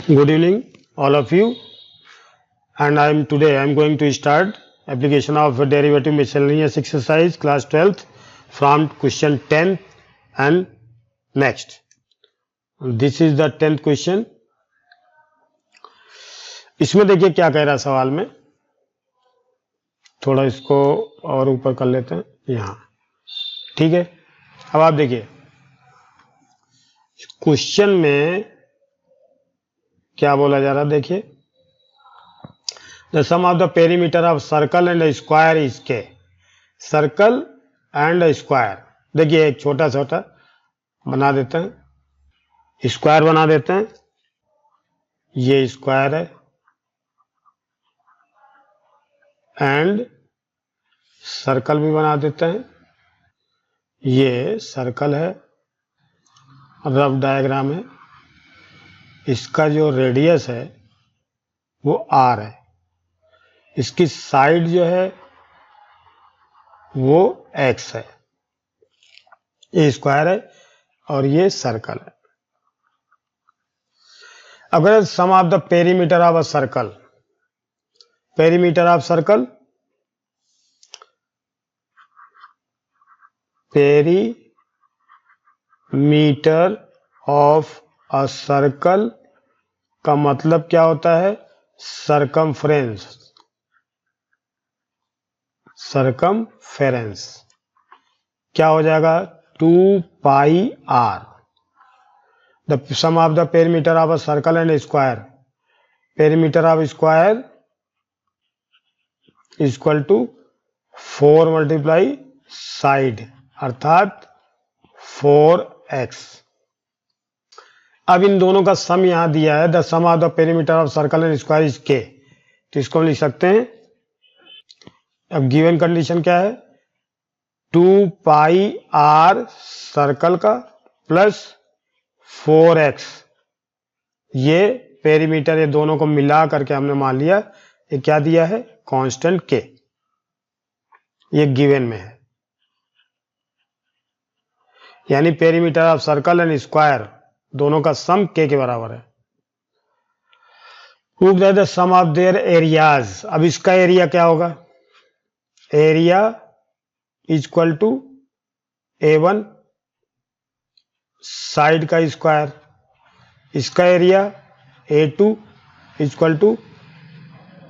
Good evening, all of you. And today I am going to start application of derivative miscellaneous exercise class 12th from question 10 and next. This is the 10th question. इसमें देखिए क्या कह रहा है सवाल में, थोड़ा इसको और ऊपर कर लेते हैं यहाँ, ठीक है। अब आप देखिए क्वेश्चन में क्या बोला जा रहा है, देखिए the sum of the perimeter of circle and square is K. Circle and square, देखिए एक छोटा छोटा बना देते हैं, स्क्वायर बना देते हैं, ये स्क्वायर है एंड सर्कल भी बना देते हैं, ये सर्कल है, रफ डायग्राम है, इसका जो रेडियस है वो r है, इसकी साइड जो है वो x है, ये स्क्वायर है और ये सर्कल है। अगर sum of the perimeter of a circle, perimeter of circle, perimeter of a circle का मतलब क्या होता है, सरकमफ्रेंस, सरकमफेरेंस क्या हो जाएगा 2 pi r। The sum of the perimeter of a circle and square, perimeter of square equal to 4 multiply side अर्थात 4x। अब इन दोनों का सम यहां दिया है, the sum of the perimeter of circle and square is K, तो इसको हम लिख सकते हैं। अब गिवन कंडीशन क्या है, 2 पाई r सर्कल का प्लस 4x, ये पेरीमीटर, ये दोनों को मिला करके हमने मान लिया, ये क्या दिया है, कांस्टेंट k, ये गिवन में है। यानी perimeter of circle and square दोनों का सम k के बराबर है। Prove that the sum of their areas, अब इसका एरिया क्या होगा, area equal to A1 side का स्क्वायर, इसका area A2 equal to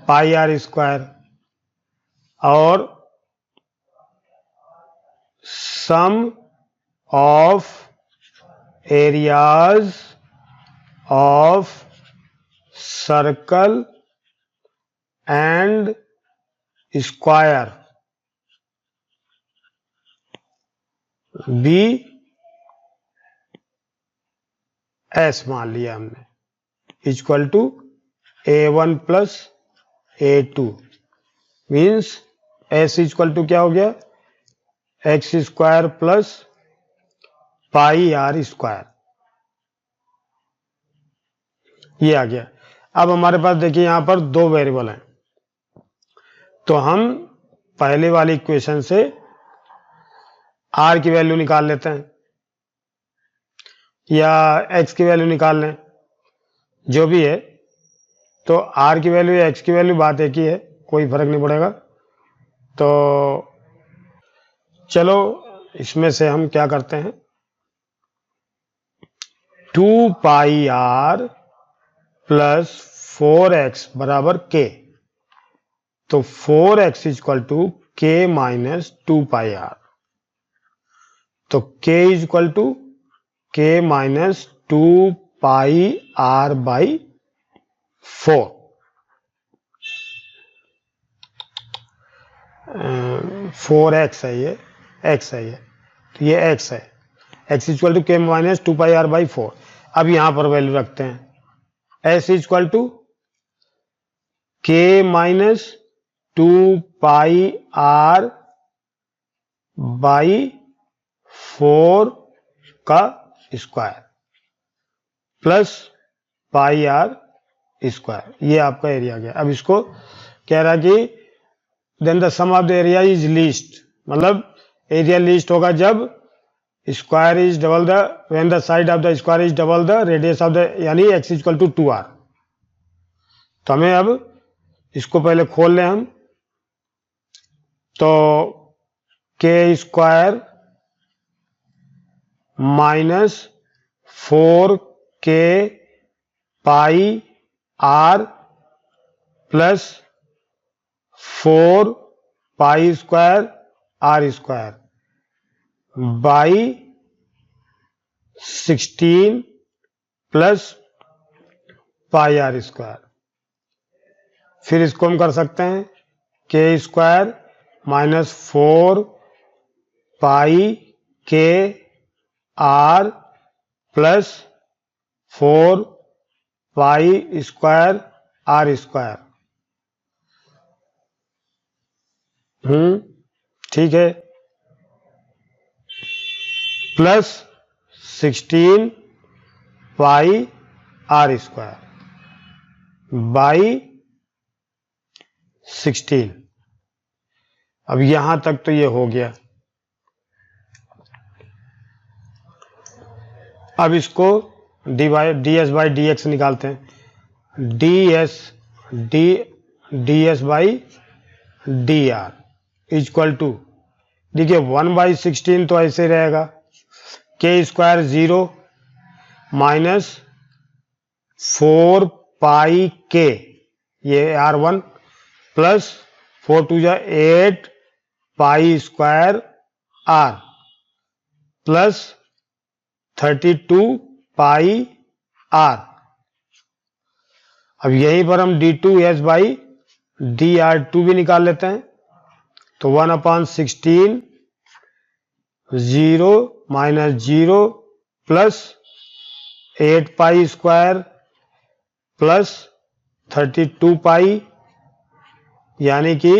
pi r square, और sum of areas of circle and square be S मान लिया हमने, equal to A1 plus A2, means S equal to क्या हो गया, x square plus pi r square, ये आ गया। अब हमारे पास देखिए यहां पर दो वेरिएबल हैं, तो हम पहले वाली इक्वेशन से r की वैल्यू निकाल लेते हैं या x की वैल्यू निकाल लें, जो भी है, तो r की वैल्यू या x की वैल्यू बात एक ही है, कोई फर्क नहीं पड़ेगा। तो चलो इसमें से हम क्या करते हैं, 2 पाई r प्लस 4x बराबर k, तो 4x equal to k minus 2 pi r, तो k equal to k minus 2 pi r by 4। 4x है, ये x है, ये तो ये x है, x equal to k minus 2 pi r by 4। अब यहां पर वैल्यू रखते हैं, s equal to k minus 2 pi r by 4 का square plus pi r square, ये आपका एरिया गया। अब इसको कह रहा कि then the sum of the area is least, मतलब एरिया लीस्ट होगा जब square is double the, when the side of the square is double the radius of the, यानी x इक्वल टू 2r, तो हमें अब इसको पहले खोल लें हम, तो K square minus 4k pi are plus 4 pi square R square by 16 plus pi R square. फिर इसको हम कर सकते हैं के square minus 4 pi K R plus 4 pi square R square. ठीक है, plus 16 pi R square by 16। अब यहां तक तो ये हो गया। अब इसको D S by D X निकालते हैं। D S by D R equal to, देखिए 1/16 तो ऐसे रहेगा, के स्क्वायर 0 माइनस 4 पाई के, ये R1 प्लस 4 2 जा 8 pi square R plus 32 pi R. अब यहीं पर हम D2S बाई DR2 भी निकाल लेते हैं, तो 1/16 0 minus 0 plus 8 pi square plus 32 पाई, यानी कि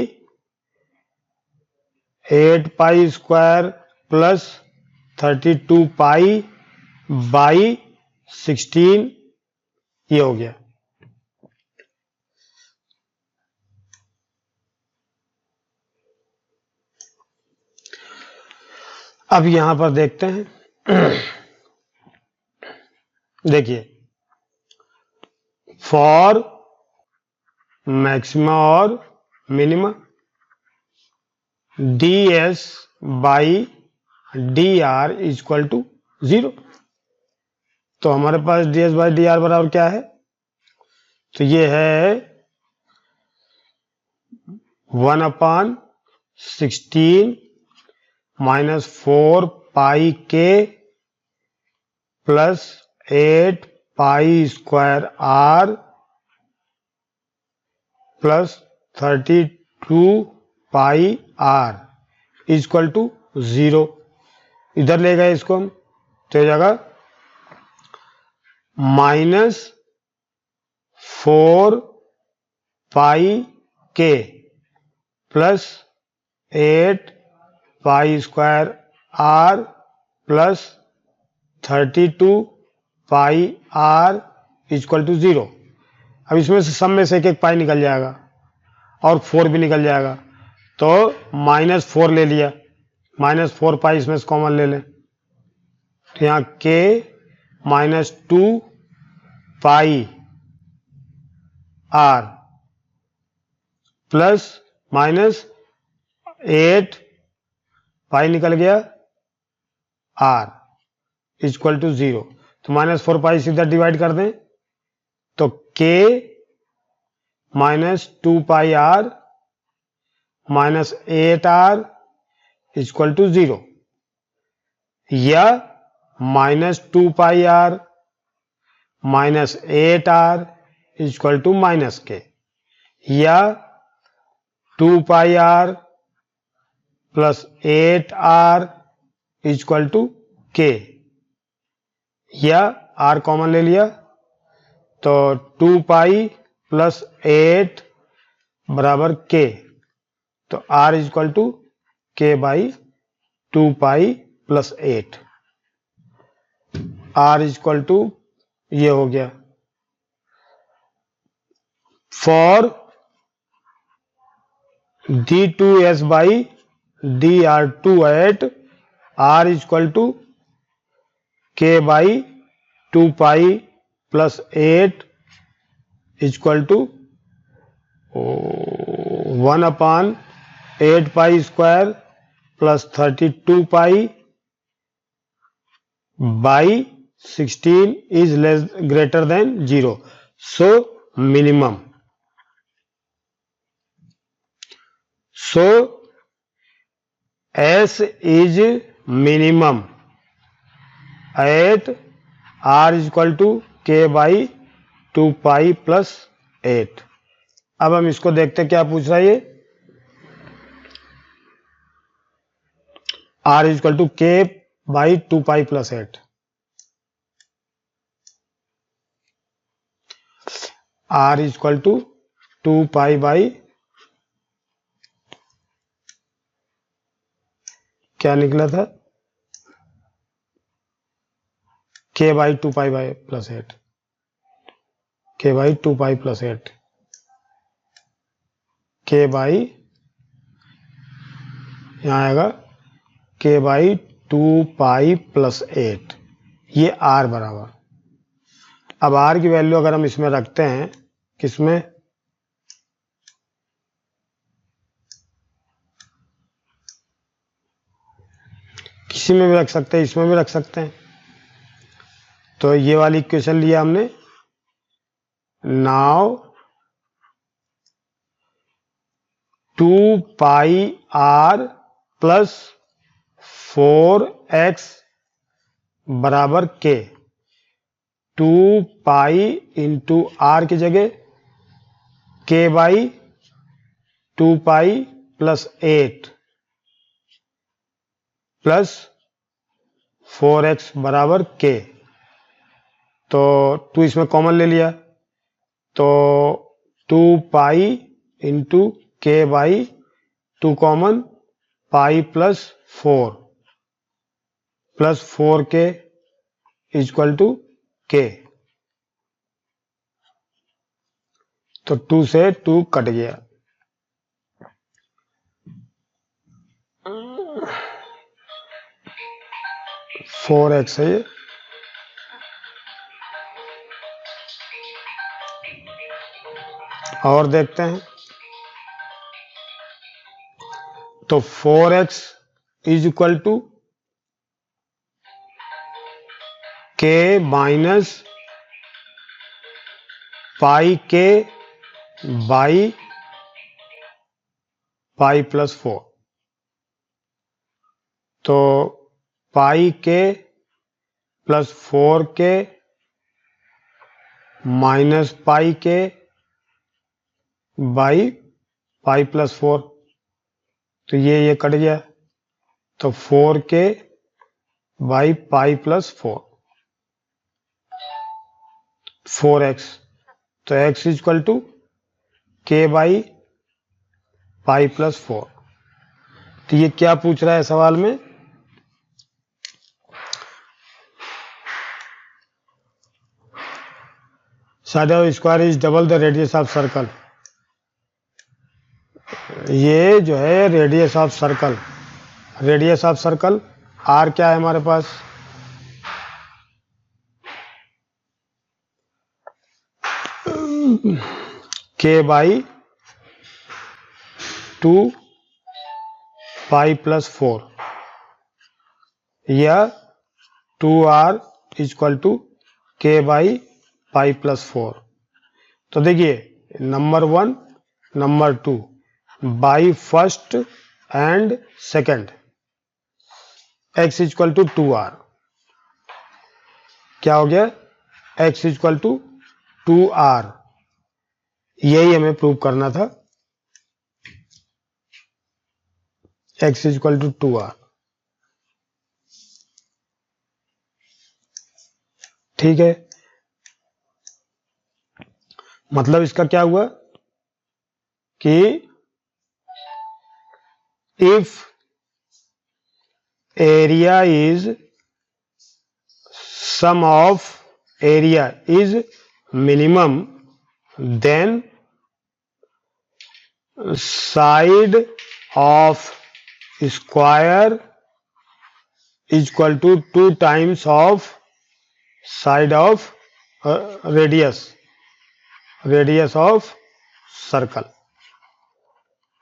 8 pi square plus 32 pi by 16, ये हो गया। अब यहां पर देखते हैं, देखिए फॉर मैक्सिमा और minima d S by D R equal to 0। तो हमारे पास d S by D r बराबर क्या है, तो ये है 1/16 minus 4 pi K plus 8 pi square R plus 32 pi R equal to 0। इधर ले गए इसको हम, तो हो जाएगा minus 4 pi K plus 8 pi square R plus 32 pi R equal to 0। अब इसमें से सब में से एक पाई निकल जाएगा और 4 भी निकल जाएगा, तो -4 ले लिया, -4 पाई इसमें से कॉमन ले लें, तो यहाँ के -2 पाई आर प्लस -8 पाई निकल गया आर इक्वल टू 0। तो -4 पाई सीधा डिवाइड कर दें, तो k -2 pi r -8 r equal to 0, या -2 pi r -8 r equal to -k, या 2 pi are plus 8 r equal to k, या आर कॉमन ले लिया, तो 2 पाई प्लस 8 बराबर के, तो r equal to k by 2 pi plus 8, r equal to ये हो गया। For D2S by DR2 at R equal to k by 2 pi plus 8 equal to 1/8 pi square plus 32 pi by 16 is less greater than 0. So minimum. So S is minimum at R is equal to K by 2 pi plus 8. अब हम इसको देखते हैं क्या पूछ रहा है ये। R is equal to K by 2 pi plus 8. R is equal to 2 pi by क्या निकला था, K by 2 pi by plus 8, K by 2 pi plus 8, K by यहाँ आएगा K by 2 pi plus 8, ये R बराबर। अब R की value अगर हम इसमें रखते हैं, किसमें, किसी में भी रख सकते हैं, इसमें भी रख सकते हैं। तो ये वाली इक्वेशन लिया हमने। Now 2 pi R plus 4x बराबर K। 2 पाई इंटू R की जगह K by 2 pi plus 8 plus 4x बराबर K। तो 2 इसमें कॉमन ले लिया, तो 2 pi into K by 2 common, pi plus 4 plus 4K equal to K। तो 2 से 2 कट गया। फोर एक्स है ये। और देखते हैं, तो 4x is equal to K minus pi K by pi plus 4। तो pi K plus 4K minus pi K by pi plus 4। तो ये कट गया, तो 4K by pi plus 4, 4x। तो x is equal to K by pi plus 4। तो ये क्या पूछ रहा है सवाल में, side of square is double the radius of circle. ये जो है radius of circle, radius of circle R क्या है हमारे पास, K बाई 2 पाई प्लस 4 या 2R equal to K by pi plus 4। तो देखिए, number 1, number 2 by first and second, x equal to 2R। क्या हो गया, x इक्वल टू 2R। यही हमें प्रूव करना था, x इक्वल टू 2R। ठीक है, मतलब इसका क्या हुआ कि if area is sum of area is minimum, then side of square equal to 2 times of side of radius of circle.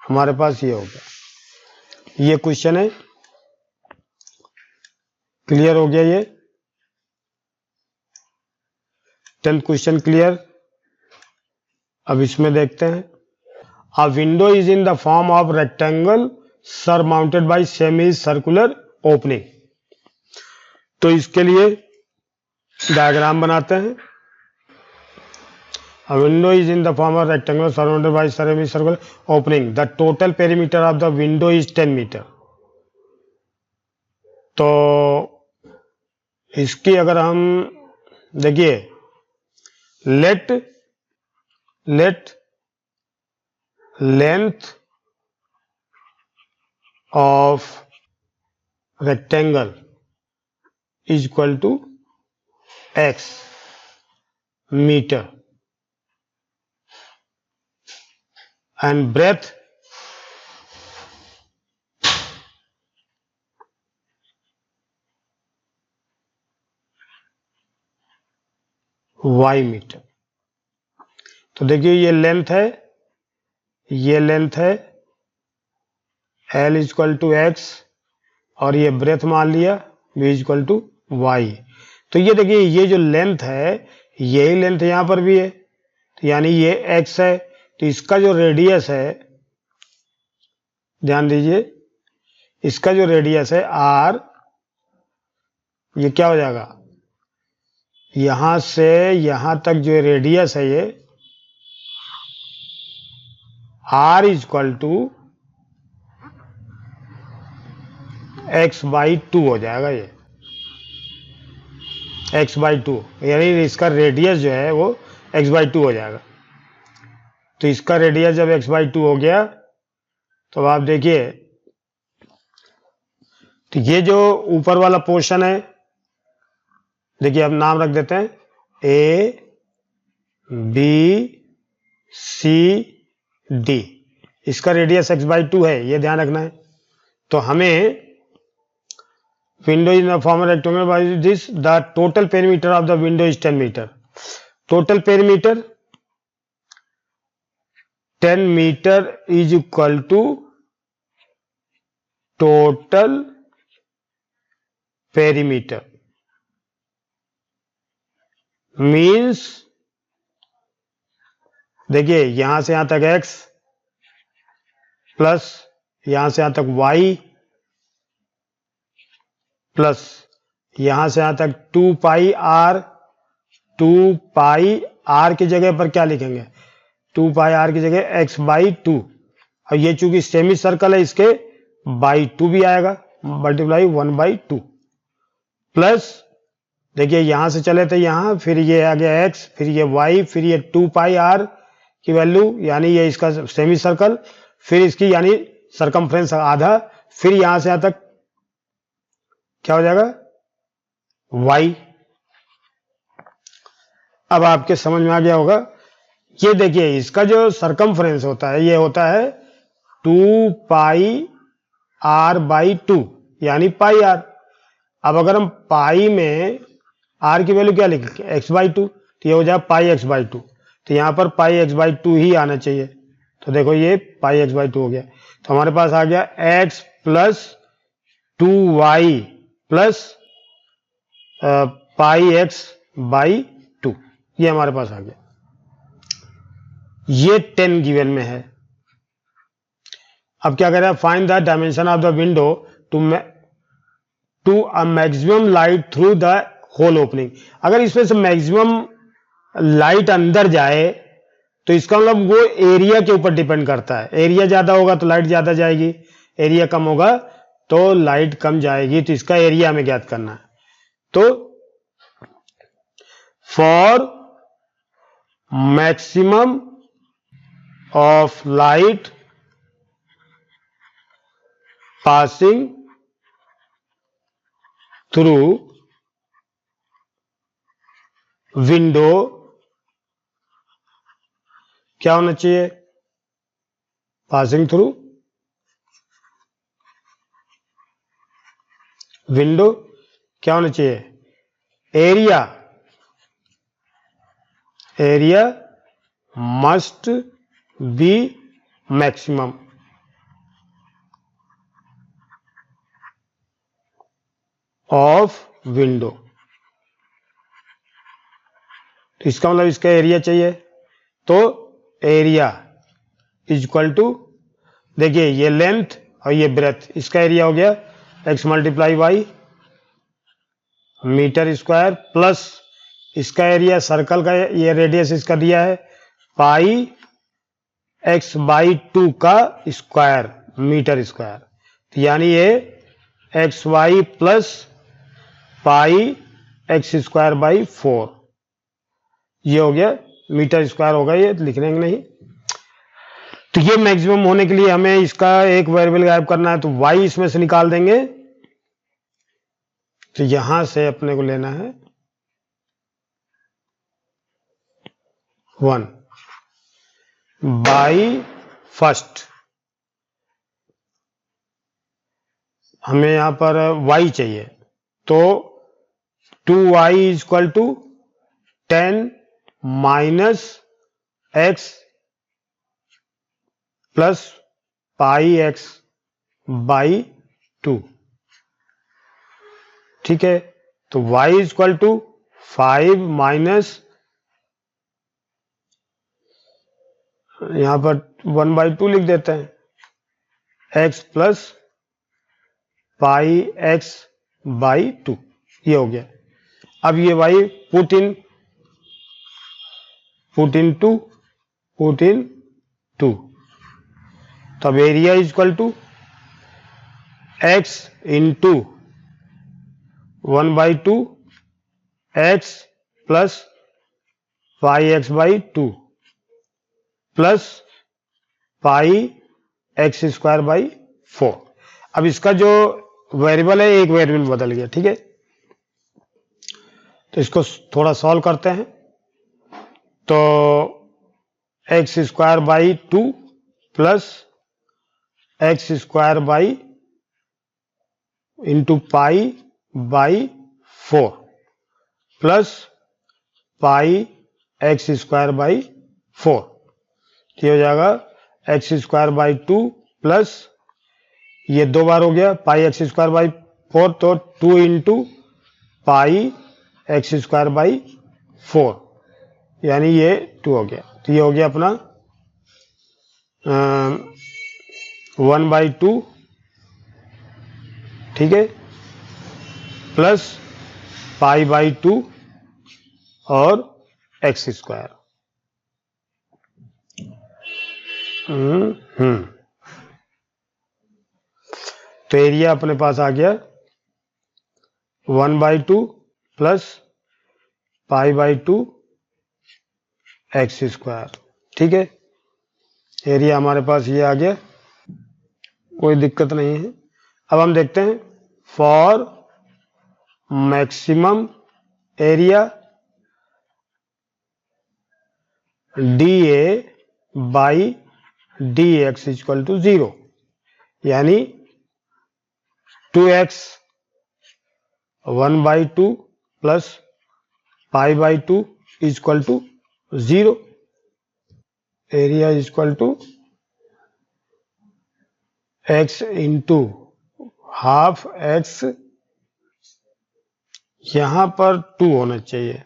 हमारे पास ये हो गया। ये क्वेश्चन है, क्लियर हो गया ये 10th क्वेश्चन क्लियर। अब इसमें देखते हैं, अ window is in the form of rectangle surmounted bye semi circular opening. तो इसके लिए डायग्राम बनाते हैं। A window is in the form of rectangle surrounded by semicircular opening. The total perimeter of the window is 10 meter. तो इसकी अगर हम देखिए, let length of rectangle is equal to x meter and breadth y metre. तो देखिए ये length है, ये लेंथ है l is equal to X, और ये ब्रेथ मान लिया b is equal to Y. तो ये देखिए ये जो लेंथ है, यही लेंथ यहां पर भी है, तो यानी ये x है। तो इसका जो रेडियस है, ध्यान दीजिए, इसका जो रेडियस है r, ये क्या हो जाएगा, यहां से यहां तक जो रेडियस है ये r is equal to x by 2 हो जाएगा। ये x बाई 2, यानी इसका रेडियस जो है वो x बाई 2 हो जाएगा। तो इसका रेडियस जब x बाई 2 हो गया, तो आप देखिए, तो ये जो ऊपर वाला पोर्शन है, देखिए अब नाम रख देते हैं A B C D। इसका रेडियस x बाई 2 है, ये ध्यान रखना है। तो हमें window in the form of rectangle by this, the total perimeter of the window is 10 metre. Total perimeter 10 metre is equal to total perimeter, means देखिए यहां से यहां तक x प्लस यहां से यहां तक y प्लस यहां से यहां तक 2 पाई r। 2 पाई r की जगह पर क्या लिखेंगे, 2 पाई r की जगह x बाई 2। और ये चूंकि सेमी सर्कल है, इसके बाई 2 भी आएगा, मल्टीप्लाई 1 बाई 2 प्लस देखिए यहां से चले थे यहां, फिर ये आ गया x, फिर ये y, फिर ये 2 पाई r की वैल्यू, यानी ये इसका सेमी सर्कल, फिर इसकी यानी सरकमफ्रेंस आधा, फिर यहां से यहां तक क्या हो जाएगा y। अब आपके समझ में आ गया होगा। ये देखिए इसका जो सरकमफ्रेंस होता है, ये होता है 2 पाई r बाई 2, यानी पाई r। अब अगर हम पाई में r की वैल्यू क्या लिखेंगे, x बाई 2, तो ये हो जाएगा पाई x बाई 2। तो यहां पर पाई x बाई 2 ही आना चाहिए। तो देखो ये पाई x बाई 2 हो गया। तो हमारे पास आ गया x plus 2y plus pi x by 2, ये हमारे पास आ गया। ये 10 गिवन में है। अब क्या करें, find the dimension of the window to a maximum light through the whole opening. अगर इसमें से मैक्सिमम लाइट अंदर जाए, तो इसका मतलब वो एरिया के ऊपर डिपेंड करता है। एरिया ज्यादा होगा तो लाइट ज्यादा जाएगी, एरिया कम होगा तो लाइट कम जाएगी। तो इसका एरिया हमें ज्ञात करना है। तो for maximum of light passing through window क्या होना चाहिए, पासिंग थ्रू विंडो क्या होना चाहिए, area must be maximum. Of window. तो इसका मतलब इसका एरिया चाहिए, तो एरिया इज इक्वल टू, देखिए ये लेंथ और ये ब्रेथ, इसका एरिया हो गया x multiply Y metre square plus इसका एरिया सर्कल का, ये रेडियस इसका दिया है पाई x बाई 2 का स्क्वायर मीटर स्क्वायर, तो यानी ये X Y plus pi x square by 4, ये हो गया मीटर स्क्वायर होगा, ये लिख लेंगे नहीं। तो ये मैक्सिमम होने के लिए हमें इसका एक वेरिएबल गायब करना है, तो y इसमें से निकाल देंगे। तो यहां से अपने को लेना है 1 बाई फर्स्ट, हमें यहां पर y चाहिए, तो 2y is equal to 10 minus x plus pi x by 2, ठीक है। तो y is equal to 5 minus, यहां पर 1/2 लिख देते हैं, x plus pi x by 2, ये हो गया। अब ये y पुट इन टू, तब area is equal to x into 1/2 x plus pi x by 2 plus pi x square by 4। अब इसका जो वेरिएबल है एक वेरिएबल बदल गया, ठीक है। तो इसको थोड़ा सॉल्व करते हैं, तो x square by 2 plus x square by into pi by 4 plus pi x square by 4, ये हो जाएगा एक्स स्क्वायर बाई 2 प्लस ये 2 बार हो गया पाई एक्स स्क्वायर बाई 4, तो 2 into pi x square by 4, यानी ये 2 हो गया। तो ये हो गया अपना 1/2, ठीक है, प्लस पाई बाई 2 और एक्स स्क्वायर। तो एरिया अपने पास आ गया 1/2 plus pi by 2 x square, ठीक है। एरिया हमारे पास ये आ गया, कोई दिक्कत नहीं है। अब हम देखते हैं for maximum area D A by D x equal to 0, यानी 2x 1/2 plus pi by 2 equal to 0, area equal to x into half x, यहां पर 2 होना चाहिए,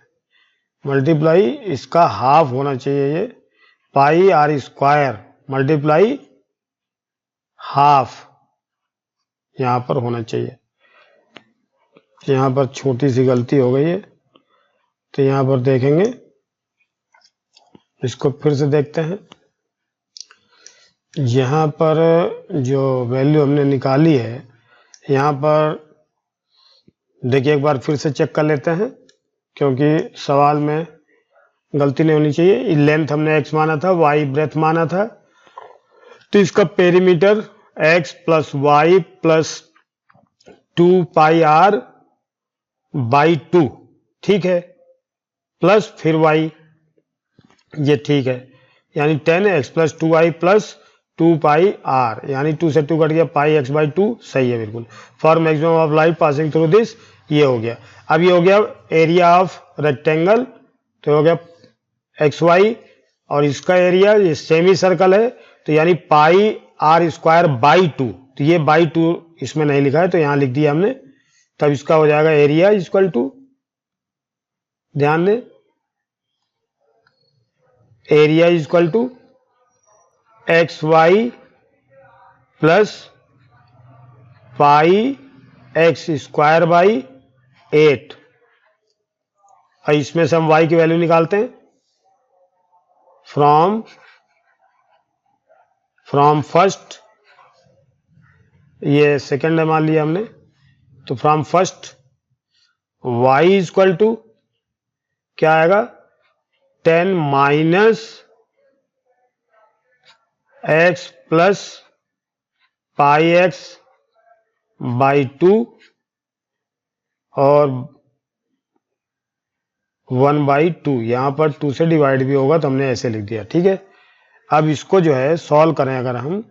मल्टीप्लाई इसका हाफ होना चाहिए, ये पाई आर स्क्वायर मल्टीप्लाई हाफ यहां पर होना चाहिए। यहां पर छोटी सी गलती हो गई है, तो यहां पर देखेंगे, इसको फिर से देखते हैं। यहां पर जो वैल्यू हमने निकाली है, यहां पर देखिए एक बार फिर से चेक कर लेते हैं, क्योंकि सवाल में गलती नहीं होनी चाहिए। लेंथ हमने x माना था, y ब्रेथ माना था, तो इसका perimeter x plus y plus 2 pi r by 2, ठीक है, प्लस फिर y, ये ठीक है, यानी 10x plus 2y plus 2 pi are, यानी 2 से 2 कट गया, पाई x बाई 2, सही है बिल्कुल। For maximum of light passing through this, ये हो गया। अब ये हो गया एरिया ऑफ रेक्टेंगल, तो हो गया एक्स वाई, और इसका एरिया ये सेमी सर्कल है, तो यानी पाई आर स्क्वायर बाई 2, तो ये बाई 2 इसमें नहीं लिखा है, तो यहां लिख दिया हमने तब इसका हो जाएगा एरिया इक्वल टू, ध्यान दें, area equal to x Y plus pi x square by 8। और इसमें से हम y की वैल्यू निकालते हैं। फ्रॉम फर्स्ट, ये सेकंड है मान लिया हमने, तो from first y equal to क्या आएगा, 10 minus x plus pi x by 2 और 1/2। यहां पर 2 से डिवाइड भी होगा तो हमने ऐसे लिख दिया, ठीक है। अब इसको जो है सॉल्व करें अगर हम,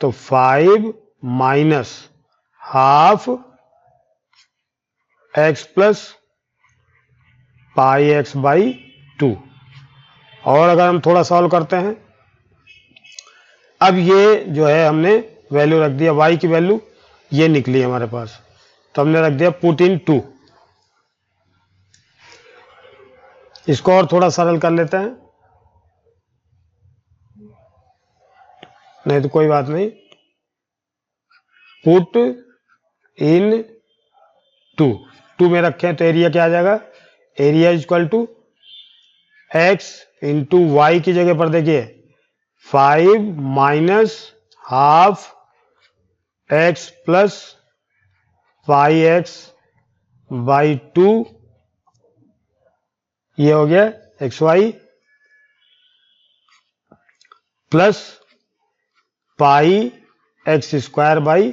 तो 5 minus half x plus pi x by 2। और अगर हम थोड़ा सॉल्व करते हैं, अब ये जो है हमने वैल्यू रख दिया, y की वैल्यू ये निकली हमारे पास, तो हमने रख दिया पुट इन 2। इसको और थोड़ा सरल कर लेते हैं, नहीं तो कोई बात नहीं। पुट इन 2 में रखें तो एरिया क्या आ जाएगा, area equal to x into y की जगह पर देखिए 5 minus half x plus pi x by 2, ये हो गया x Y plus pi x square by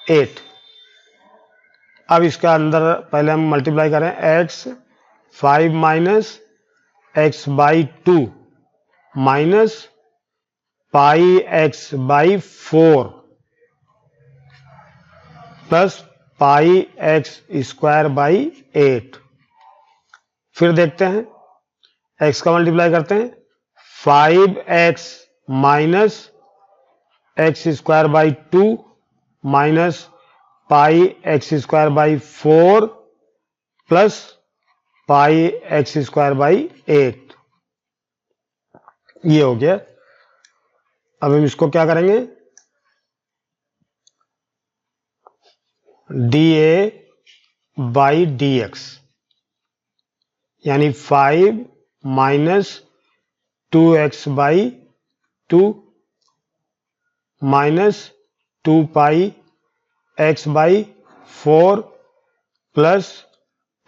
8। अब इसका अंदर पहले हम मल्टीप्लाई करें, x 5 minus x by 2 minus pi x by 4 plus pi x square by 8। फिर देखते हैं, x का मल्टीप्लाई करते हैं, 5x minus x square by 2 minus pi x square by 4 plus pi x square by 8। ये हो गया। अब हम इसको क्या करेंगे, D A by D x, यानी 5 minus 2x by 2 minus 2 pi x by 4 plus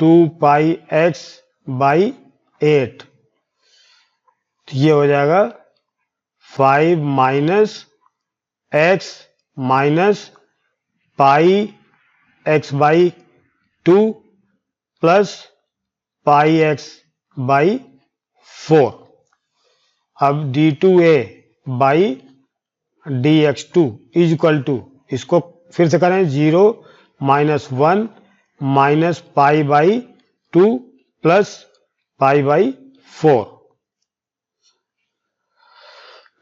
2 pi x by 8। ये हो जाएगा 5 minus x minus pi x by 2 plus pi x by 4। अब d2a by dx2 is equal to, इसको फिर से करें, 0 minus 1 minus pi by 2 plus pi by 4।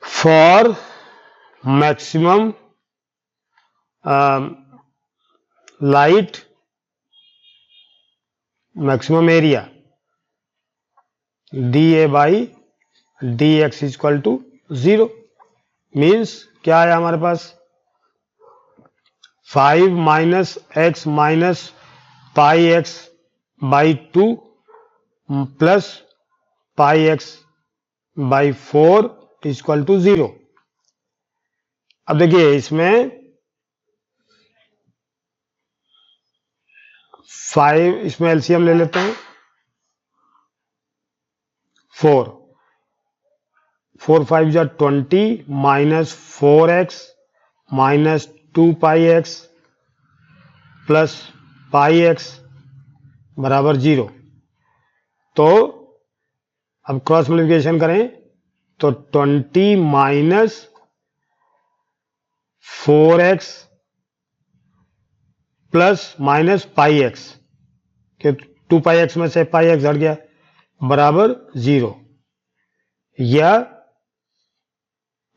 For maximum light maximum area D A by D x equal to 0। Means क्या है हमारे पास, 5 minus x minus pi x by 2 plus pi x by 4 equal to 0। अब देखिए इसमें 5, इसमें LCM ले लेते हैं, 4 5 जा 20 माइनस 4x माइनस 2 पाई एक्स प्लस पाई एक्स बराबर 0। तो अब क्रॉस मल्टीप्लिकेशन करें तो 20 minus 4x plus minus pi x, कि 2 पाई एक्स में से पाई एक्स हट गया, बराबर 0, या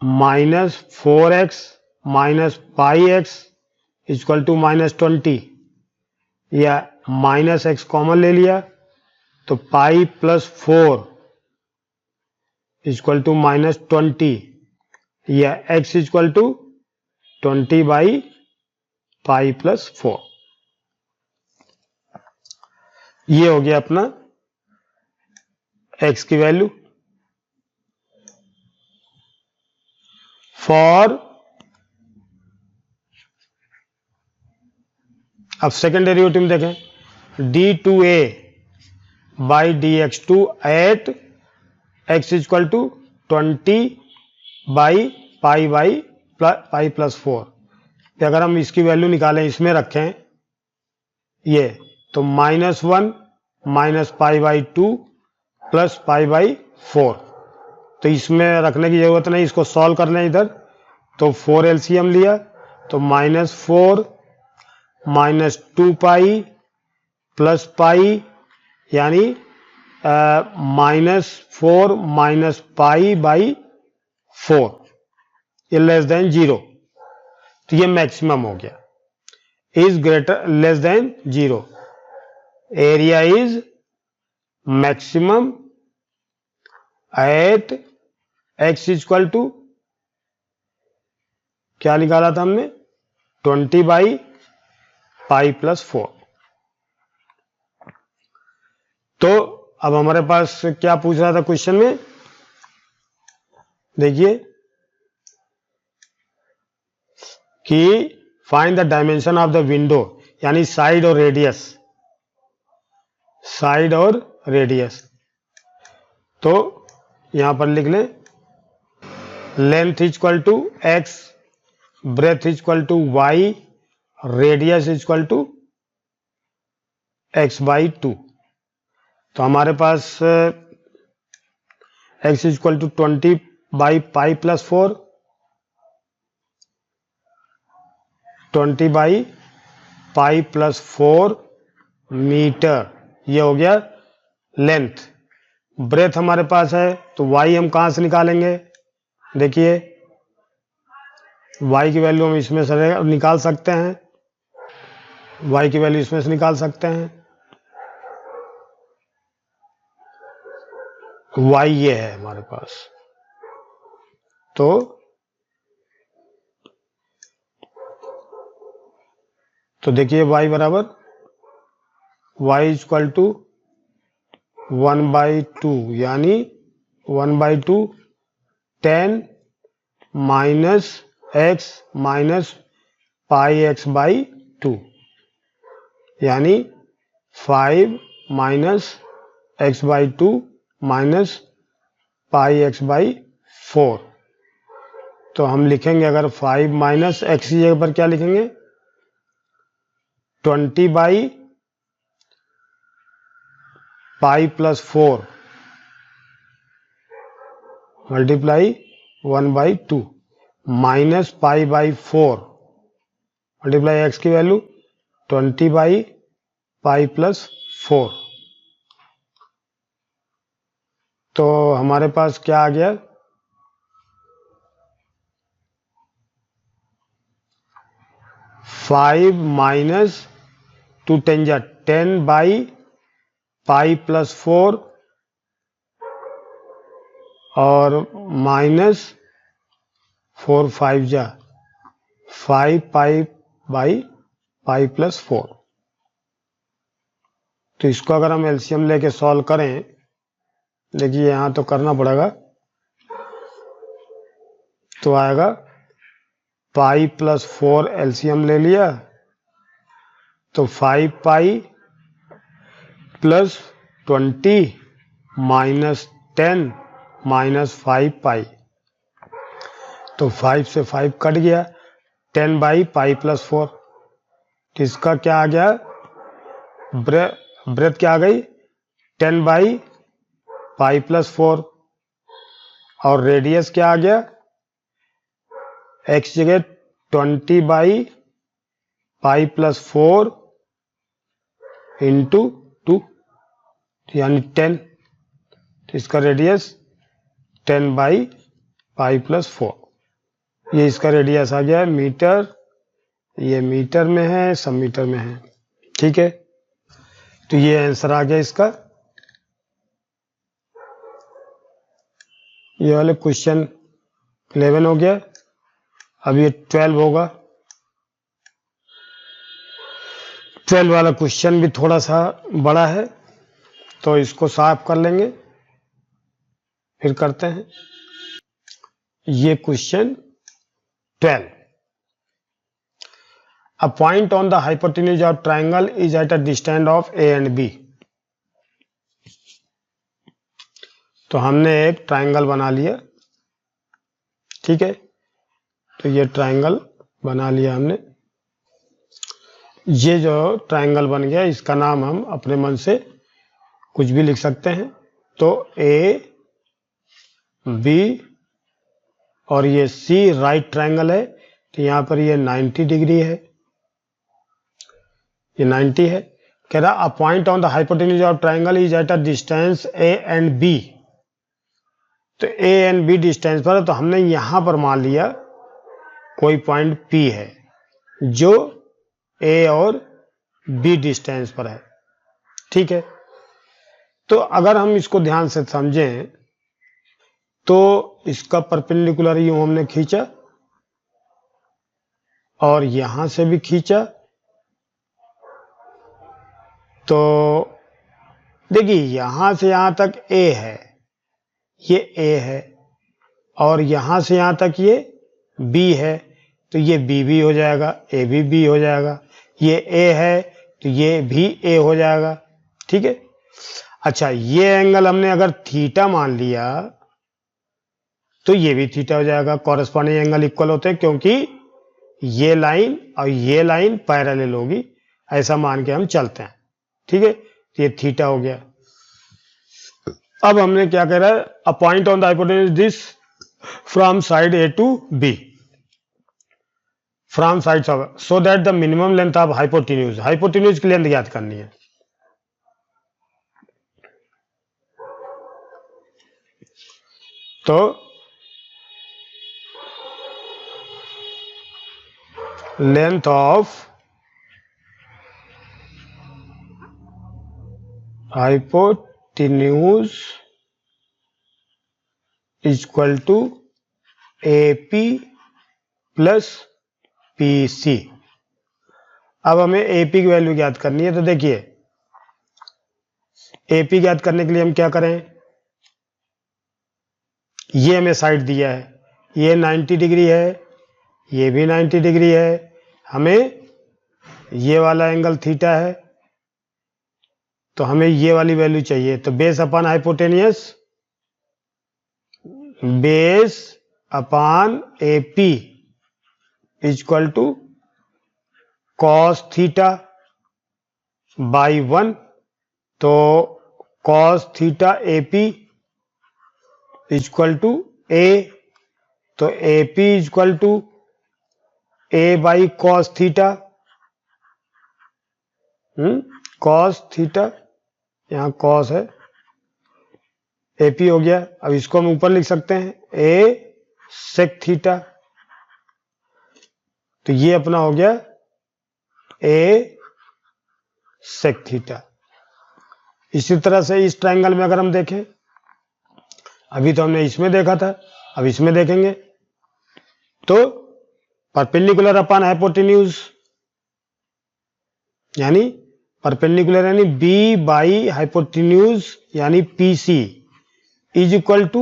minus 4x minus pi x equal to minus 20 या माइनस एक्स कॉमन ले लिया तो pi plus 4 equal to minus 20 या x equal to 20 by pi plus 4। ये हो गया अपना x की वैल्यू। फॉर अब सेकेंड डेरिवेटिव देखें d2a by dx2 at x equal to 20 by pi plus 4। अगर हम इसकी वैल्यू निकालें, इसमें रखें ये, तो -1 minus pi by 2 plus pi by 4। तो इसमें रखने की जरूरत नहीं, इसको सॉल्व कर लें इधर। तो 4 एलसीएम लिया तो -4 माइनस 2 पाई प्लस पाई यानी -4 माइनस पाई बाई 4 ये लेस देन 0। तो ये मैक्सिमम हो गया। Is greater less than 0, area is maximum at x equal to क्या निकाला था हमने 20 बाई पाई प्लस 4। तो अब हमारे पास क्या पूछ रहा था क्वेश्चन में, देखिए कि find the dimension of the window, यानी साइड और रेडियस, साइड और रेडियस। तो यहां पर लिख लें length equal to x, breadth equal to y, radius equal to x by 2। तो हमारे पास x equal to 20 by pi plus 4, 20 by pi plus 4 metre, ये हो गया लेंथ। ब्रेथ हमारे पास है तो y हम कहां से निकालेंगे, देखिए y की वैल्यू हम इसमें से निकाल सकते हैं, y की वैल्यू इसमें से निकाल सकते हैं। y ये है हमारे पास, तो देखिए y बराबर y इक्वल टू 1/2 यानी 1/2 10 minus x minus pi x by 2 यानी 5 minus x by 2 minus pi x by 4। तो हम लिखेंगे अगर 5 माइनस x की जगह पर क्या लिखेंगे 20 by pi plus 4 multiply 1/2 minus pi by 4 multiply x की वैल्यू 20 बाई पाई प्लस 4। तो हमारे पास क्या आ गया 5 माइनस 2 10 जा 10 बाई पाई प्लस 4 और माइनस 4 5 जा 5 पाई बाई पाई प्लस 4। तो इसको अगर हम एलसीएम लेके सॉल्व करें, देखिए यहां तो करना पड़ेगा, तो आएगा पाई प्लस 4 एलसीएम ले लिया तो 5 पाई प्लस 20 माइनस 10 माइनस 5 पाई, तो 5 से 5 कट गया 10 बाई पाई प्लस 4। तो इसका क्या आ गया ब्रेथ क्या आ गई 10 बाई पाई प्लस 4 और रेडियस क्या आ गया x जगह 20 बाई पाई प्लस 4 इंटू 2 यानी 10। तो इसका रेडियस 10 बाई पाई प्लस 4, ये इसका रेडियस आ गया मीटर, ये मीटर में है, सब मीटर में है, ठीक है। तो ये आंसर आ गया इसका। ये वाले क्वेश्चन 11 हो गया। अब ये 12 होगा। 12 वाला क्वेश्चन भी थोड़ा सा बड़ा है, तो इसको साफ कर लेंगे, फिर करते हैं। ये question 12, a point on the hypotenuse of triangle is at a distance of a and b. तो हमने एक ट्राइंगल बना लिया, ठीक है। तो ये ट्राइंगल बना लिया हमने। ये जो ट्राइंगल बन गया, इसका नाम हम अपने मन से कुछ भी लिख सकते हैं। तो ए बी और ये सी राइट ट्राइंगल है, तो यहां पर ये 90 डिग्री है, ये 90 है। कह रहा a point on the hypotenuse of triangle is at a distance a and b. तो ए एंड बी डिस्टेंस पर है, तो हमने यहां पर मान लिया कोई पॉइंट पी है जो ए और बी डिस्टेंस पर है, ठीक है। तो अगर हम इसको ध्यान से समझें तो इसका परपेंडिकुलर यूं हमने खींचा और यहां से भी खींचा। तो देखिए यहां से यहां तक ए है, ये ए है, और यहां से यहां तक ये बी है, तो ये बी भी हो जाएगा, ए भी बी हो जाएगा। ये ए है तो ये भी ए हो जाएगा, ठीक है। अच्छा, ये एंगल हमने अगर थीटा मान लिया तो ये भी थीटा हो जाएगा। कॉरेस्पॉन्डिंग एंगल इक्वल होते हैं क्योंकि ये लाइन और ये लाइन पैरेलल होगी, ऐसा मान के हम चलते हैं, ठीक है। तो ये थीटा हो गया। अब हमने क्या कह रहा है, a point on the hypotenuse this from side a to b, from side of, so that the minimum length of hypotenuse, hypotenuse की लेंथ ज्ञात करनी है। तो length of hypotenuse equal to AP plus PC। अब हमें AP की value ज्ञात करनी है। तो देखिए AP ज्ञात करने के लिए हम क्या करें, ये हमें साइड दिया है, ये 90 डिग्री है, ये भी 90 डिग्री है, हमें ये वाला एंगल थीटा है, तो हमें ये वाली वैल्यू चाहिए। तो base upon hypotenuse, base upon AP equal to cos theta by 1। तो cos theta AP equal to A, तो AP equal to A by cos theta, cos theta, यहां कॉस है, AP हो गया। अब इसको हम ऊपर लिख सकते हैं A सेक थीटा, तो ये अपना हो गया A सेक थीटा। इसी तरह से इस ट्रायंगल में अगर हम देखें, अभी तो हमने इसमें देखा था, अब इसमें देखेंगे तो परपेंडिकुलर अपॉन हाइपोटेन्यूज, यानी परपेंडिकुलर यानी B बाई हाइपोटेन्यूज यानी PC is equal to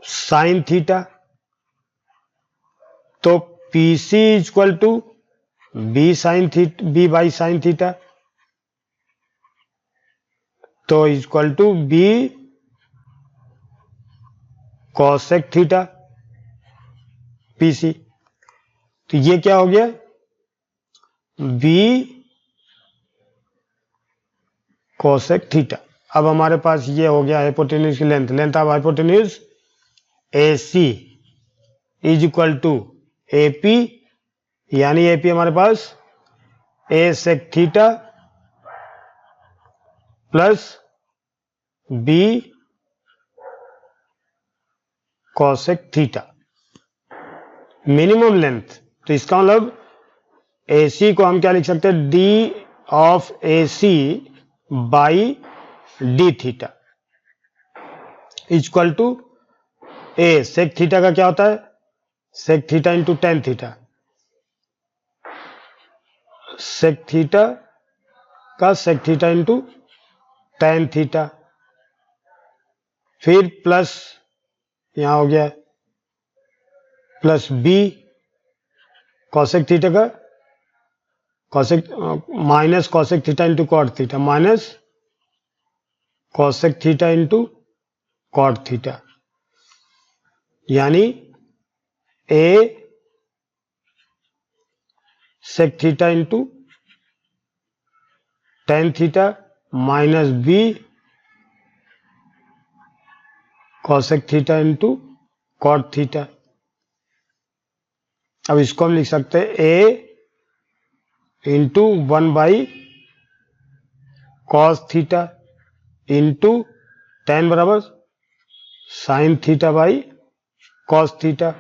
sine theta. तो PC is equal to B sine theta, B by sine theta, तो equal to B cosec theta PC। तो ये क्या हो गया, B कॉसेक थीटा। अब हमारे पास ये हो गया हाइपोटेन्यूज की length, length of hypotenuse AC is equal to AP, यानी AP हमारे पास A sec theta plus B cosec theta, minimum length. तो इसका मतलब AC को हम क्या लिख सकते हैं, D of A C by D theta equal to A sec theta का क्या होता है, sec theta into tan theta, sec theta का sec theta into tan theta, फिर प्लस यहां हो गया प्लस बी कॉसेक थीटा का cosec minus cosec theta into cot theta minus cosec theta into cot theta, यानी A sec theta into tan theta minus B cosec theta into cot theta. अब इसको हम लिख सकते हैं A into 1 cos theta into tan बराबर sine theta by cos theta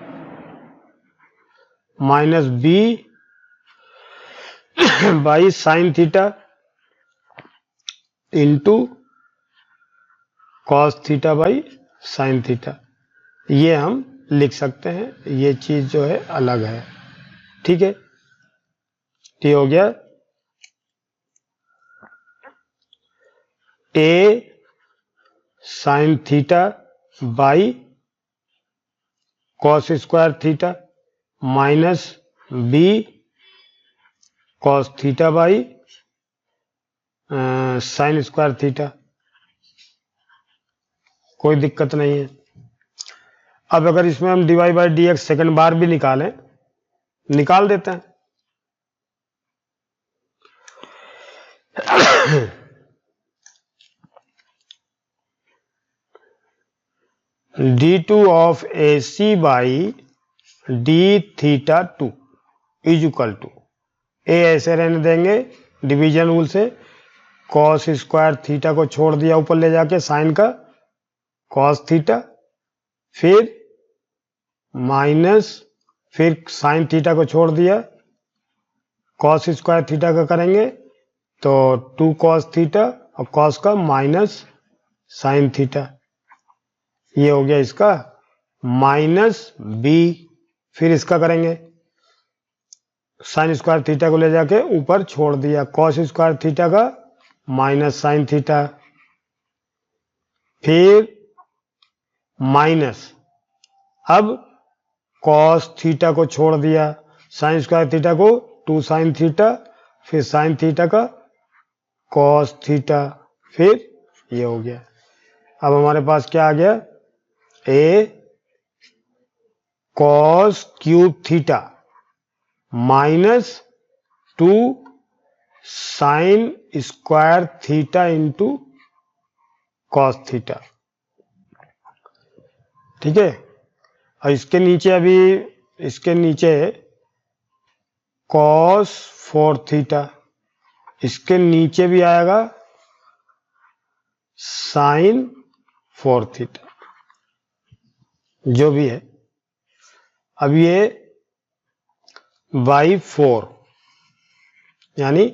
minus B by sine theta into cos theta by sine theta. ये हम लिख सकते हैं, ये चीज जो है अलग है, ठीक है। ये हो गया A sine theta by cos square theta minus B cos theta by sine square theta, कोई दिक्कत नहीं है। अब अगर इसमें हम dy by D X second बार भी निकालें, निकाल देते हैं। d2 of A C by D theta two is equal to A ऐसे रहने देंगे डिवीजन रूल से, कॉस स्क्वायर थीटा को छोड़ दिया ऊपर ले जाके साइन का कॉस थीटा, फिर माइनस फिर साइन थीटा को छोड़ दिया कॉस स्क्वायर थीटा का करेंगे तो 2 कॉस थीटा और कॉस का माइनस साइन थीटा, ये हो गया इसका माइनस बी। फिर इसका करेंगे साइन स्क्वायर थीटा को ले जाके ऊपर छोड़ दिया कॉस स्क्वायर थीटा का माइनस साइन थीटा, फिर माइनस अब कॉस थीटा को छोड़ दिया साइन स्क्वायर थीटा को 2 साइन थीटा, फिर साइन थीटा का कॉस थीटा, फिर ये हो गया। अब हमारे पास क्या आ गया, A cos cube theta minus 2 sine square theta into cos theta, ठीक है। और इसके नीचे अभी इसके नीचे कॉस 4 थीटा, इसके नीचे भी आएगा साइन 4 थीटा, जो भी है। अब ये बाई 4 यानी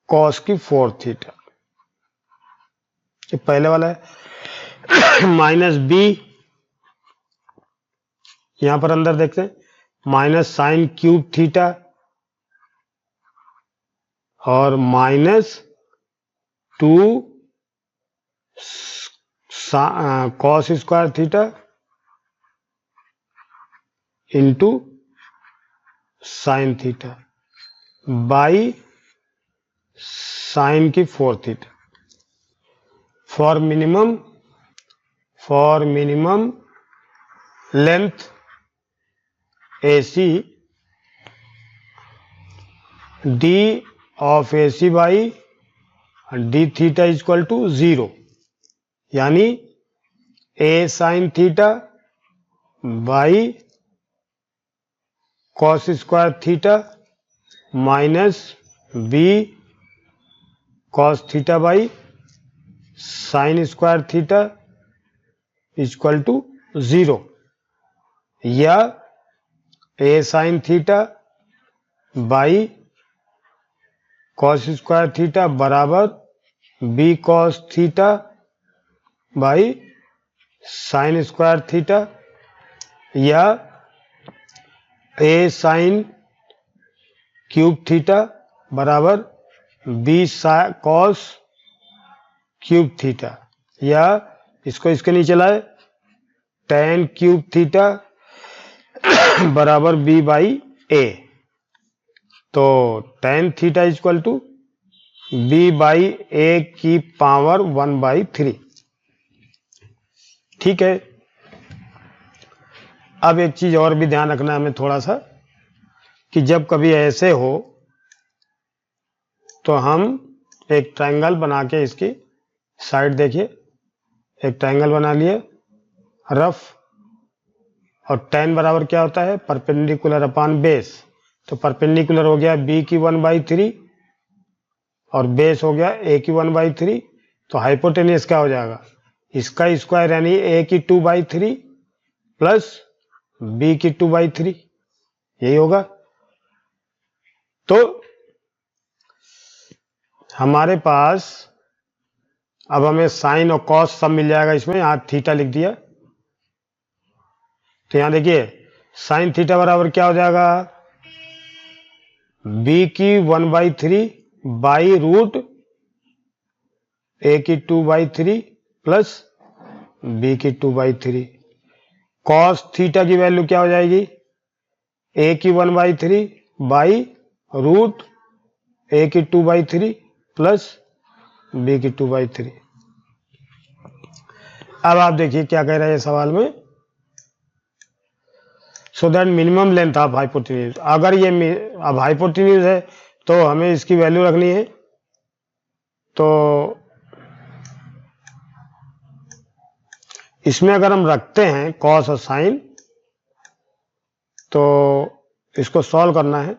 कॉस की 4 थीटा, ये पहले वाला है। माइनस बी यहां पर अंदर देखते हैं माइनस साइन क्यूब थीटा और minus 2 cos square theta into sine theta by sine की 4 theta. For minimum length AC d of AC by D theta equal to 0, यानी A sine theta by cos square theta minus B cos theta by sine square theta equal to 0, या A sine theta by cos square theta बराबर B cos theta by sine square theta, या A sine cube theta बराबर B cos cube theta, या इसको इसके नीचे लाए tan cube theta बराबर बी बाई ए। तो tan theta equal to B by A की पावर 1/3। ठीक है। अब एक चीज और भी ध्यान रखना है हमें थोड़ा सा, कि जब कभी ऐसे हो तो हम एक ट्रायंगल बना के इसकी साइड देखिए, एक ट्रायंगल बना लिए रफ, और tan बराबर क्या होता है, परपेंडिकुलर अपॉन बेस। तो परपेंडिकुलर हो गया b की 1/3 और बेस हो गया a की 1/3। तो हाइपोटेनियस क्या हो जाएगा, इसका स्क्वायर यानी a की 2/3 प्लस b की 2/3, यही होगा। तो हमारे पास अब हमें साइन और कॉस सब मिल जाएगा इसमें, यहां थीटा लिख दिया। तो यहां देखिए साइन थीटा बराबर क्या हो जाएगा, b की 1/3 बाई रूट a की 2/3 प्लस b की 2/3। कॉस थीटा की वैल्यू क्या हो जाएगी, a की 1/3 बाई रूट a की 2/3 प्लस b की 2/3। अब आप देखिए क्या कह रहा है सवाल में, so that minimum length of hypotenuse. अगर ये अब हाइपोटेन्यूज है तो हमें इसकी वैल्यू रखनी है। तो इसमें अगर हम रखते हैं कॉस और साइन, तो इसको सॉल्व करना है।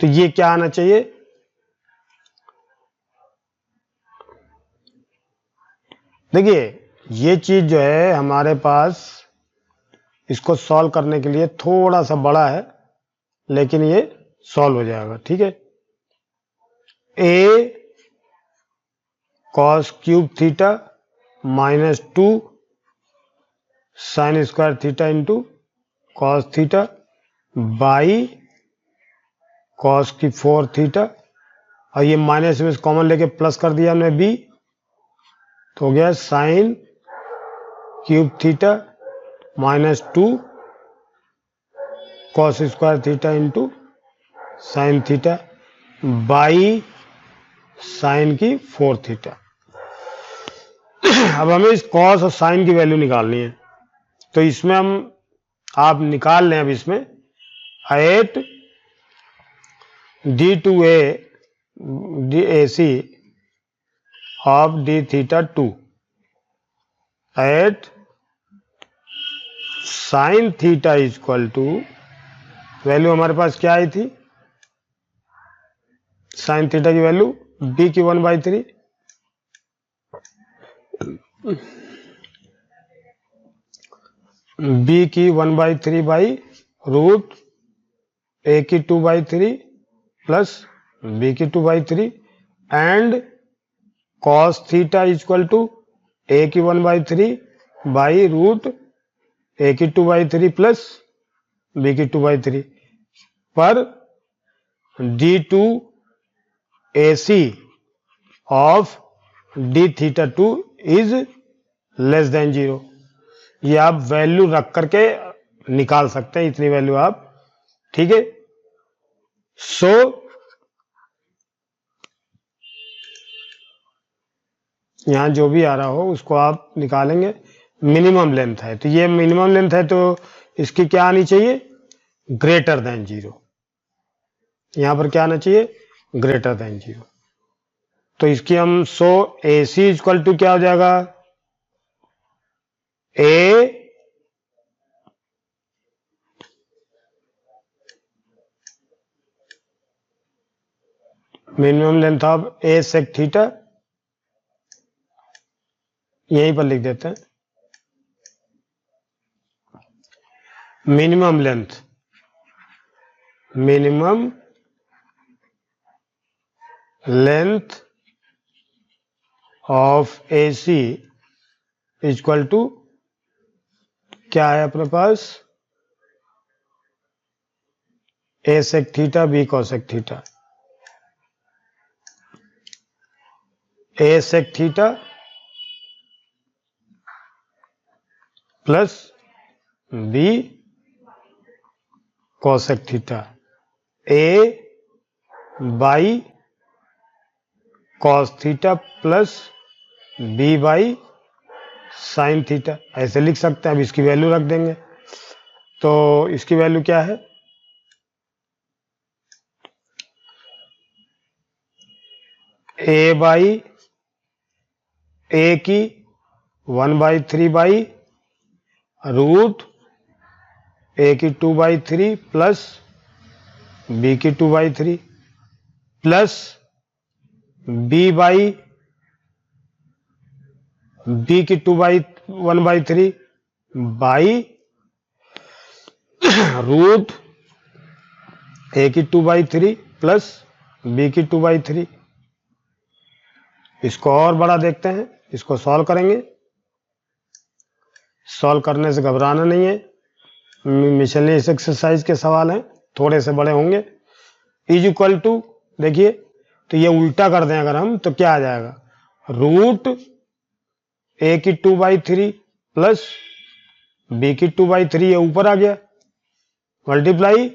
तो ये क्या आना चाहिए, देखिए ये चीज जो है हमारे पास, इसको सॉल्व करने के लिए थोड़ा सा बड़ा है, लेकिन ये सॉल्व हो जाएगा। ठीक है। a cos cube theta minus 2 sine square theta into cos theta by cos की 4 थीटा, और ये माइनस में कॉमन लेके प्लस कर दिया हमने b, तो हो गया sign cube theta minus 2 cos square theta into sine theta by sine की 4 थीटा। अब हमें इस कॉस और साइन की वैल्यू निकालनी है। तो इसमें हम आप निकाल लें अब इसमें 8 d2a dac of d theta 2 at sine theta equal to, value हमारे पास क्या आई थी, साइन थीटा की वैल्यू b की 1/3 b की 1/3 बाई रूट a की 2/3 प्लस b की 2/3 and cos theta equal to a की 1/3 बाई रूट a की 2/3 प्लस b की 2/3 पर d2 AC of d theta 2 is less than 0। ये आप वैल्यू रख करके निकाल सकते हैं, इतनी वैल्यू आप। ठीक है। सो यहां जो भी आ रहा हो उसको आप निकालेंगे। मिनिमम लेंथ है, तो ये मिनिमम लेंथ है, तो इसकी क्या आनी चाहिए, ग्रेटर देन 0। यहां पर क्या आना चाहिए, ग्रेटर देन 0। तो इसकी हम AC इक्वल टू क्या हो जाएगा, A minimum length of A sec theta, यहीं पर लिख देते हैं minimum length minimum length of AC equal to क्या है अपने पास, A sec theta B cosec theta, A sec theta plus B cosec theta, A by cos theta plus B by sine theta, ऐसे लिख सकते हैं। अब इसकी वैल्यू रख देंगे, तो इसकी वैल्यू क्या है, A बाई A की 1/3 बाई रूट A की 2/3 प्लस B की 2/3 प्लस B बाई B की 1/3 बाई रूट A की 2/3 प्लस B की 2/3। इसको और बड़ा देखते हैं, इसको सॉल्व करेंगे। सॉल्व करने से घबराना नहीं है, मिसलेनियस एक्सरसाइज के सवाल हैं, थोड़े से बड़े होंगे। इज इक्वल टू, देखिए तो ये उल्टा कर दें अगर हम, तो क्या आ जाएगा, रूट A की 2/3 प्लस B की 2/3, ये ऊपर आ गया, मल्टीप्लाई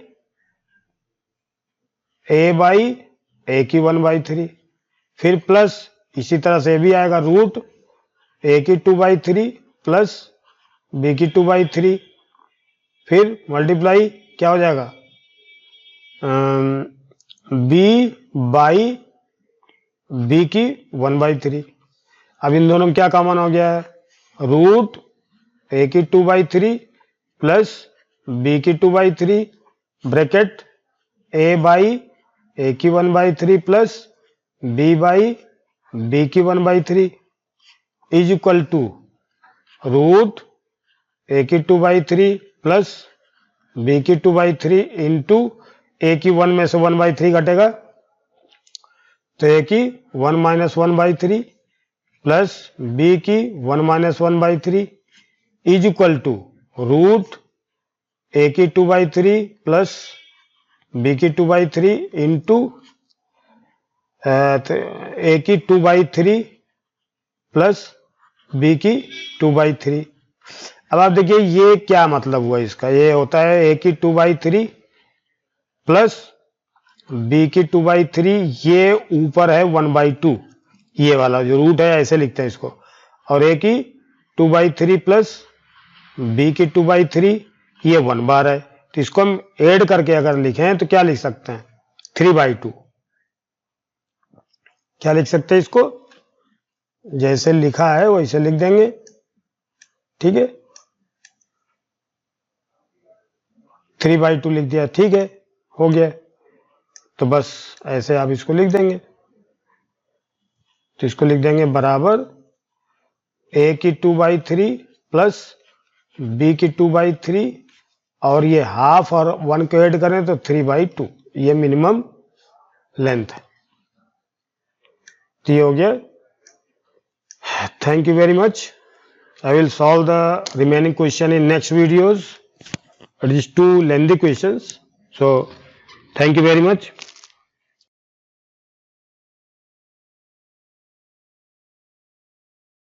A बाई A की 1/3, फिर प्लस इसी तरह से भी आएगा, रूट A की 2/3 प्लस B की 2/3, फिर मल्टीप्लाई क्या हो जाएगा, B बाई B की 1/3। अब इन दोनों में क्या कॉमन हो गया है, रूट A की 2/3 प्लस B की 2/3 ब्रैकेट A बाई A की 1/3 प्लस B बाई B की 1/3 is equal to root A की 2/3 प्लस B की 2/3 इंटू A की 1 में से 1/3 घटेगा, तो A की 1 माइनस 1/3 प्लस B की 1 minus 1/3 is equal to root A की 2/3 प्लस B की 2/3 इंटू A की 2/3 प्लस B की 2/3। अब आप देखिए ये क्या मतलब हुआ इसका, ये होता है A की 2/3 प्लस B की 2/3, ये ऊपर है 1/2, ये वाला जो रूट है ऐसे लिखते हैं इसको, और A की 2/3 प्लस B की 2/3, ये 1 बार है, तो इसको हम ऐड करके अगर लिखें तो क्या लिख सकते हैं, 3/2। क्या लिख सकते हैं इसको, जैसे लिखा है वैसे लिख देंगे, ठीक है, 3/2 लिख दिया, ठीक है, हो गया। तो बस ऐसे आप इसको लिख देंगे, तो इसको लिख देंगे बराबर A की 2/3 प्लस B की 2/3, और ये हाफ और 1 को ऐड करें तो 3/2, ये मिनिमम लेंथ है। तो ये हो गया। Thank you very much. I will solve the remaining question in next videos. It is too lengthy questions. So thank you very much.